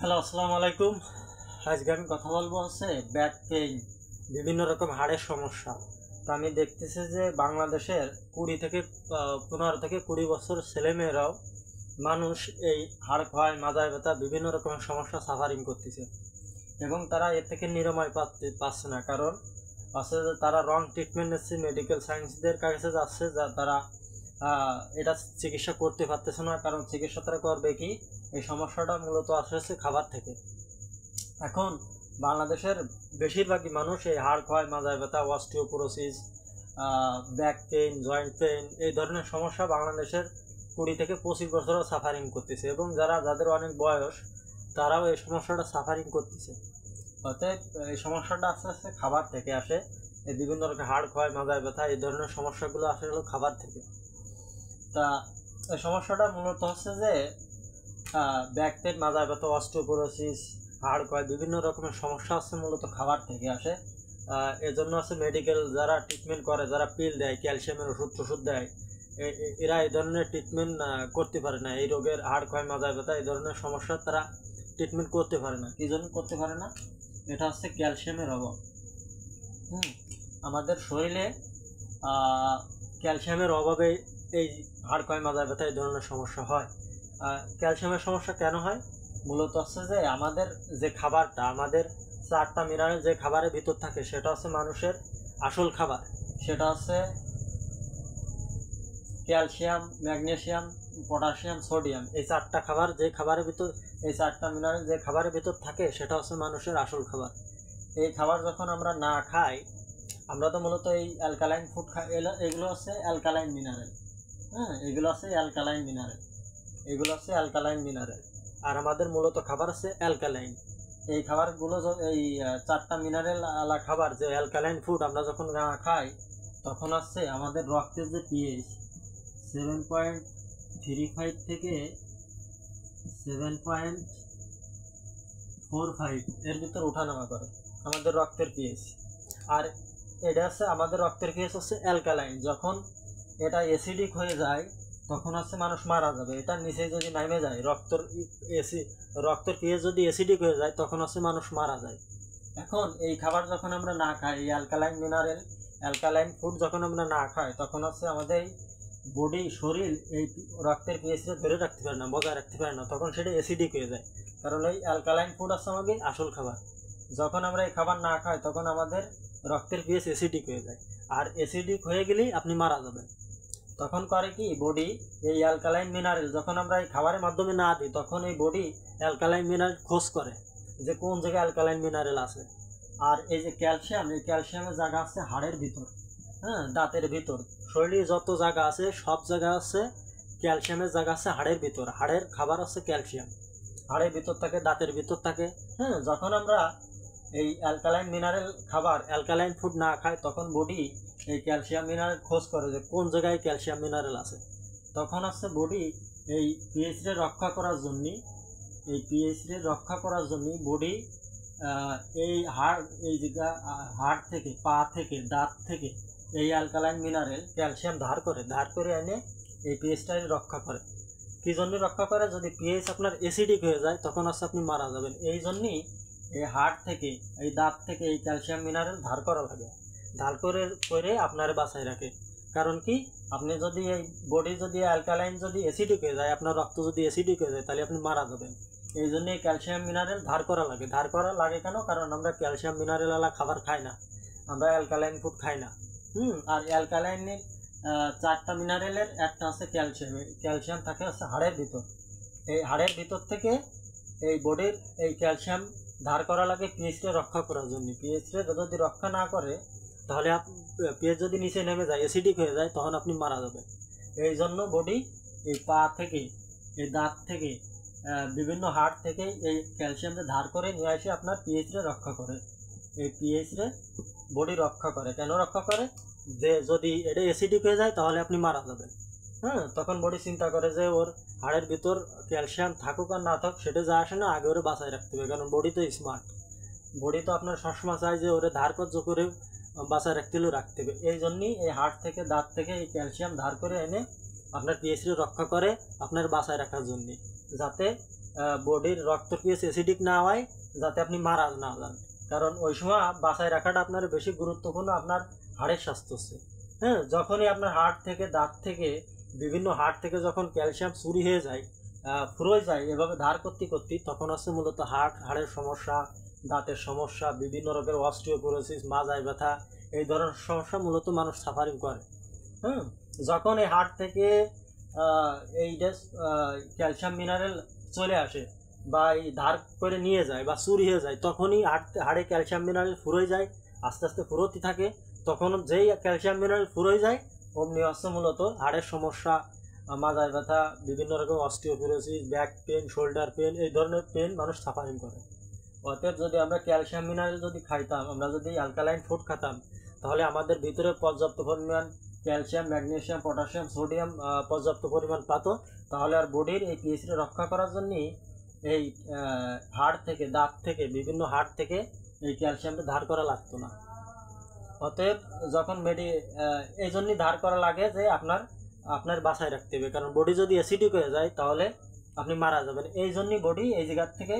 Hello, আসসালামু আলাইকুম। আজকে আমি কথা বলবো হচ্ছে ব্যাক পেইন, বিভিন্ন রকম হাড়ের সমস্যা। তো আমি দেখতেছি যে বাংলাদেশের 15 থেকে 20 বছর ছেলেমেয়েরাও মানুষ এই হাড় ক্ষয়, মাজায় ব্যথা, বিভিন্ন রকমের সমস্যা সাফারিং করতেছে এবং তারা এর থেকে নিরাময় পাচ্ছে না। কারণ আছে যে তারা রং ট্রিটমেন্ট নিচ্ছে, মেডিকেল সায়েন্সদের কাছে যাচ্ছে, যা তারা এটা চিকিৎসা করতে পারতেছে না। কারণ চিকিৎসা তারা করবে কি, এই সমস্যাটা মূলত আসছে খাবার থেকে। এখন বাংলাদেশের বেশিরভাগই মানুষ এই হাড় ক্ষয়, মাজায় ব্যথা, osteoporosis, back pain, joint pain, এই ধরনের সমস্যা বাংলাদেশের 20 থেকে 25 বছরও সাফারিং করতেছে এবং যাদের অনেক বয়স তারাও এই সমস্যাটা সাফারিং করতেছে। অতএব এই সমস্যাটা আস্তে আস্তে খাবার থেকে আসে। এই বিভিন্ন রকম হাড় ক্ষয়, মাজায় ব্যথা, এই ধরনের সমস্যাগুলো আসে হলো খাবার থেকে। তা এই সমস্যাটা মূলত হচ্ছে যে ব্যাক পেইন, মাজায় ব্যথা, অস্টিওপোরোসিস, হাড় ক্ষয়, বিভিন্ন রকমের সমস্যা হচ্ছে মূলত খাবার থেকে আসে। এজন্য আছে মেডিকেল যারা ট্রিটমেন্ট করে, যারা পিল দেয়, ক্যালসিয়ামের ওষুধ দেয়, এরা এই ধরনের ট্রিটমেন্ট করতে পারে না। এই রোগের হাড় ক্ষয়, মাজায় ব্যথা, এই ধরনের সমস্যা তারা ট্রিটমেন্ট করতে পারে না। কী জন্য করতে পারে না? এটা হচ্ছে ক্যালসিয়ামের অভাব। আমাদের শরীরে ক্যালসিয়ামের অভাবে এই হাড় ক্ষয়, মাজায় ব্যথা, এই ধরনের সমস্যা হয়। ক্যালসিয়ামের সমস্যা কেন হয়? মূলত হচ্ছে যে আমাদের যে খাবারটা, আমাদের 4টা মিনারেল যে খাবারের ভিতর থাকে, সেটা হচ্ছে মানুষের আসল খাবার। সেটা হচ্ছে ক্যালসিয়াম, ম্যাগনেসিয়াম, পটাশিয়াম, সোডিয়াম। এই 4টা খাবার যে খাবারের ভিতর, এই 4টা মিনারেল যে খাবারের ভিতর থাকে, সেটা হচ্ছে মানুষের আসল খাবার। এই খাবার যখন আমরা না খাই, আমরা তো মূলত এই অ্যালকালাইন ফুড খাই। এগুলো হচ্ছে অ্যালকালাইন মিনারেল। এগুলো হচ্ছে অ্যালকালাইন মিনারেল, এগুলো হচ্ছে অ্যালকালাইন মিনারেল। আর আমাদের মূলত খাবার হচ্ছে অ্যালকালাইন। এই খাবারগুলো এই 4টা মিনারেল আলা খাবার, যে অ্যালকালাইন ফুড আমরা যখন না খাই, তখন হচ্ছে আমাদের রক্তের যে পিএইচ 7.35 থেকে 7.45 এর ভিতর ওঠানামা করে আমাদের রক্তের পিএইচ। আর এটা হচ্ছে আমাদের রক্তের পিএইচ হচ্ছে অ্যালকালাইন। যখন এটা অ্যাসিডিক হয়ে যায় তখন হচ্ছে মানুষ মারা যাবে। এটা নিচে যদি নামে যায়, রক্তের পিএইচ যদি অ্যাসিডিক হয়ে যায়, তখন হচ্ছে মানুষ মারা যায়। এখন এই খাবার যখন আমরা না খাই, এই অ্যালকালাইন মিনারেল, অ্যালকালাইন ফুড যখন আমরা না খাই, তখন হচ্ছে আমাদের শরীর এই রক্তের পিএইচটা ধরে রাখতে পারে না, বজায় রাখতে পারে না, তখন সেটা অ্যাসিডিক হয়ে যায়। কারণ এই অ্যালকালাইন ফুড হচ্ছে আমাদের আসল খাবার। যখন আমরা এই খাবার না খাই, তখন আমাদের রক্তের পিএইচ অ্যাসিডিক হয়ে যায়। আর অ্যাসিডিক হয়ে গেলেই আপনি মারা যাবেন। তখন করে কি, বডি এই অ্যালকালাইন মিনারেল যখন আমরা এই খাবারের মাধ্যমে না দিই, তখন এই বডি অ্যালকালাইন মিনারেল খোঁজ করে যে কোন জায়গায় অ্যালকালাইন মিনারেল আছে। আর এই যে ক্যালসিয়াম, এই ক্যালসিয়ামের জায়গা আছে হাড়ের ভিতর, দাঁতের ভিতর। শরীরে যত জায়গা আছে সব জায়গা আছে ক্যালসিয়ামের জায়গা আছে হাড়ের ভিতর। হাড়ের খাবার আছে ক্যালসিয়াম, হাড়ের ভিতর থাকে, দাঁতের ভিতর থাকে। যখন আমরা এই অ্যালকালাইন মিনারেল খাবার, অ্যালকালাইন ফুড না খাই, তখন বডি এই ক্যালসিয়াম মিনারেল খোঁজ করে যে কোন জায়গায় ক্যালসিয়াম মিনারেল আছে। তখন হচ্ছে বডি এই পিএইচডি রক্ষা করার জন্য, বডি এই হাড় থেকে, পা থেকে, দাঁত থেকে এই অ্যালকালাইন মিনারেল ক্যালসিয়াম ধার করে এনে এই পিএইচটা রক্ষা করে। কী জন্য রক্ষা করে? যদি পিএইচ আপনার অ্যাসিডিক হয়ে যায়, তখন হচ্ছে আপনি মারা যাবেন। এই জন্যই এই হাড় থেকে, এই দাঁত থেকে এই ক্যালসিয়াম মিনারেল ধার করা লাগে। ধার করে আপনার বাঁচায় রাখে। কারণ কি, আপনি যদি এই বডি যদি অ্যালকালাইন যদি অ্যাসিডিক হয়ে যায়, আপনার রক্ত যদি অ্যাসিডিক হয়ে যায়, তাহলে আপনি মারা যাবেন। এই জন্য এই ক্যালসিয়াম মিনারেল ধার করা লাগে। ধার করা লাগে কেন? কারণ আমরা ক্যালসিয়াম মিনারেলওয়ালা খাবার খাই না, আমরা অ্যালকালাইন ফুড খাই না। আর অ্যালকালাইনের 4টা মিনারেলের একটা আছে ক্যালসিয়াম। ক্যালসিয়াম থাকে হচ্ছে হাড়ের ভিতর। এই হাড়ের ভিতর থেকে এই বডির এই ক্যালসিয়াম ধার করা লাগে পিএইচটা রক্ষা করার জন্য। পিএইচটা যদি রক্ষা না করে, তাহলে পিএইচ যদি নিচে নেমে যায়, অ্যাসিডিক হয়ে যায়, তখন আপনি মারা যাবেন। এই জন্য বডি এই পা থেকে, এই দাঁত থেকে, বিভিন্ন হাড় থেকে এই ক্যালসিয়ামটা ধার করে নিয়ে এসে আপনার পিএইচটা রক্ষা করে। এই পিএইচটা বডি রক্ষা করে। কেন রক্ষা করে? যে যদি এটা অ্যাসিডিক হয়ে যায়, তাহলে আপনি মারা যাবেন। তখন বডি চিন্তা করে যে ওর হাড়ের ভিতর ক্যালসিয়াম থাকুক আর না থাকুক, সেটা যা আসে না, আগে ওরে বাঁচায় রাখতে হবে। কারণ বডি তো স্মার্ট, বডি তো আপনার সবসময় চায় যে ওরে ধার কর্য করে বাঁচায় রাখতে হবে। এই জন্যই এই হাড় থেকে, দাঁত থেকে এই ক্যালসিয়াম ধার করে এনে আপনার পিএইচডি রক্ষা করে আপনার বাঁচায় রাখার জন্যে, যাতে বডির রক্ত পিএইচ অ্যাসিডিক না হয়, যাতে আপনি মারা না যান। কারণ ওই সময় বাঁচায় রাখাটা আপনার বেশি গুরুত্বপূর্ণ আপনার হাড়ের স্বাস্থ্য হচ্ছে। হ্যাঁ, যখনই আপনার হাড় থেকে দাঁত থেকে বিভিন্ন হাড় থেকে যখন ক্যালসিয়াম চুরি হয়ে যায়, ফুরোয় যায় এভাবে ধার করতে করতে, তখন হচ্ছে মূলত হাড়ের সমস্যা, দাঁতের সমস্যা, বিভিন্ন রকমের অস্টিওপোরোসিস, মাজায় ব্যথা, এই ধরনের সমস্যা মূলত মানুষ সাফারিং করে। হ্যাঁ, যখন এই হাড় থেকে এই ক্যালসিয়াম মিনারেল চলে আসে বা এই ধার করে নিয়ে যায় বা চুরি হয়ে যায়, তখনই হাড়ে ক্যালসিয়াম মিনারেল ফুরোয় যায়, আস্তে আস্তে ফুরোতে থাকে। তখন যেই ক্যালসিয়াম মিনারেল ফুরোয় যায়, অমনি হচ্ছে মূলত হাড়ের সমস্যা, মাজায় ব্যথা, বিভিন্ন রকম osteoporosis, back pain, shoulder pain, এই ধরনের পেন মানুষ সাফারিং করে। অতএব যদি আমরা ক্যালসিয়াম মিনারেল যদি খাইতাম, আমরা যদি অ্যালকালাইন ফুড খেতাম, তাহলে আমাদের ভিতরে পর্যাপ্ত পরিমাণ ক্যালসিয়াম, ম্যাগনেসিয়াম, পটাশিয়াম, সোডিয়াম পর্যাপ্ত পরিমাণ পাত, তাহলে আর বডির এই পিএইচটা রক্ষা করার জন্যই এই হাড় থেকে, দাঁত থেকে, বিভিন্ন হাড় থেকে এই ক্যালসিয়ামটা ধার করা লাগতো না। অতএব যখন এই জন্যই ধার করা লাগে যে আপনার বাসায় রাখতে হবে, কারণ বডি যদি অ্যাসিডিক হয়ে যায় তাহলে আপনি মারা যাবেন। এই জন্যই বডি এই জায়গার থেকে,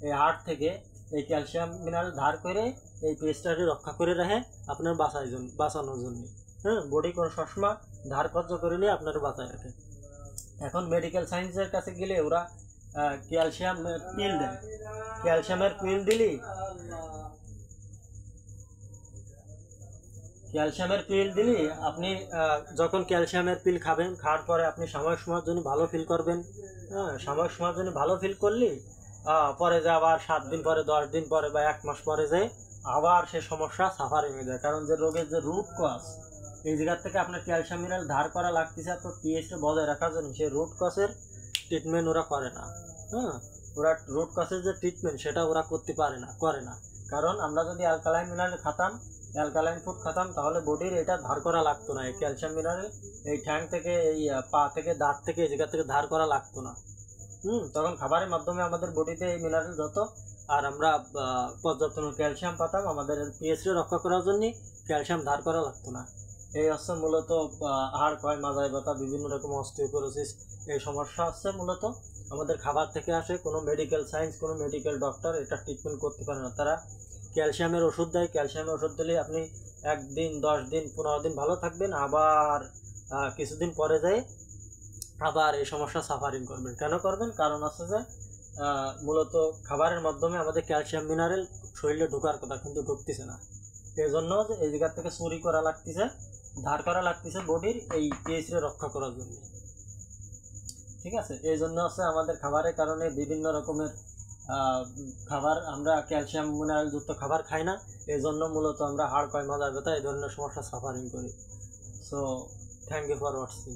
এই হাড় থেকে এই ক্যালসিয়াম মিনারেল ধার করে এই পেস্টটাকে রক্ষা করে রাখে আপনার বাঁচানোর জন্য। হ্যাঁ, বডি কোনো সবসময় ধার কর্য করে নিয়ে আপনার বাঁচায় রাখে। এখন মেডিকেল সায়েন্সের কাছে গেলে ওরা ক্যালসিয়াম পিল দেয়। ক্যালসিয়ামের পিল দিলে আপনি যখন ক্যালসিয়ামের পিল খাবেন, খাওয়ার পরে আপনি সাময়িক সময়ের জন্য ভালো ফিল করবেন। হ্যাঁ, সাময়িক সময়ের জন্য ভালো ফিল করলে পরে যে আবার 7 দিন পরে, 10 দিন পরে বা 1 মাস পরে যে আবার সে সমস্যা সাফারিং হয়ে যায়। কারণ যে রোগের যে রুট কজ, এই জায়গার থেকে আপনার ক্যালসিয়াম মিনারেল ধার করা লাগতেছে আপনার পিএইচটা বজায় রাখার জন্য, সেই রুট কজের ট্রিটমেন্ট ওরা করে না। হ্যাঁ, ওরা রুট কজের যে ট্রিটমেন্ট সেটা ওরা করতে করে না। কারণ আমরা যদি অ্যালকালাইন মিনারেল খাতাম, অ্যালকালাইন ফুড খাতাম, তাহলে বডির এটা ধার করা লাগতো না। এই ক্যালসিয়াম মিনারেল এই ঠ্যাং থেকে, এই পা থেকে, দাঁত থেকে, এই জায়গা থেকে ধার করা লাগতো না। তখন খাবারের মাধ্যমে আমাদের বডিতে এই মিনারেল যত, আর আমরা পর্যাপ্ত ক্যালসিয়াম পাতাম, আমাদের পিএইচটা রক্ষা করার জন্য ক্যালসিয়াম ধার করা লাগতো না। এই হচ্ছে মূলত হাড় ক্ষয়, মাজায় ব্যথা, বিভিন্ন রকম অস্টিওপোরোসিস, এই সমস্যা হচ্ছে মূলত আমাদের খাবার থেকে আসে। কোনো মেডিকেল সায়েন্স, কোনো মেডিকেল ডক্টর এটা ট্রিটমেন্ট করতে পারে না। তারা ক্যালসিয়ামের ওষুধ দেয়, ক্যালসিয়ামের ওষুধ দিলে আপনি 1 দিন, 10 দিন, 15 দিন ভালো থাকবেন, আবার কিছুদিন পরে যায় আবার এই সমস্যা সাফারিং করবেন। কেন করবেন? কারণ আছে যে মূলত খাবারের মাধ্যমে আমাদের ক্যালসিয়াম মিনারেল শরীরে ঢোকার কথা, কিন্তু ঢুকতেছে না। এই জন্য যে এই জায়গার থেকে চুরি করা লাগতেছে, ধার করা লাগতেছে বডির এই পিএইচটা রক্ষা করার জন্য। ঠিক আছে, এই জন্য আছে আমাদের খাবারের কারণে বিভিন্ন রকমের খাবার, আমরা ক্যালসিয়াম মিনারেল যুক্ত খাবার খাই না। এই জন্য মূলত আমরা হাড় ক্ষয়, মাজার ব্যথা, এই ধরনের সমস্যা সাফারিং করি। So thank you for watching.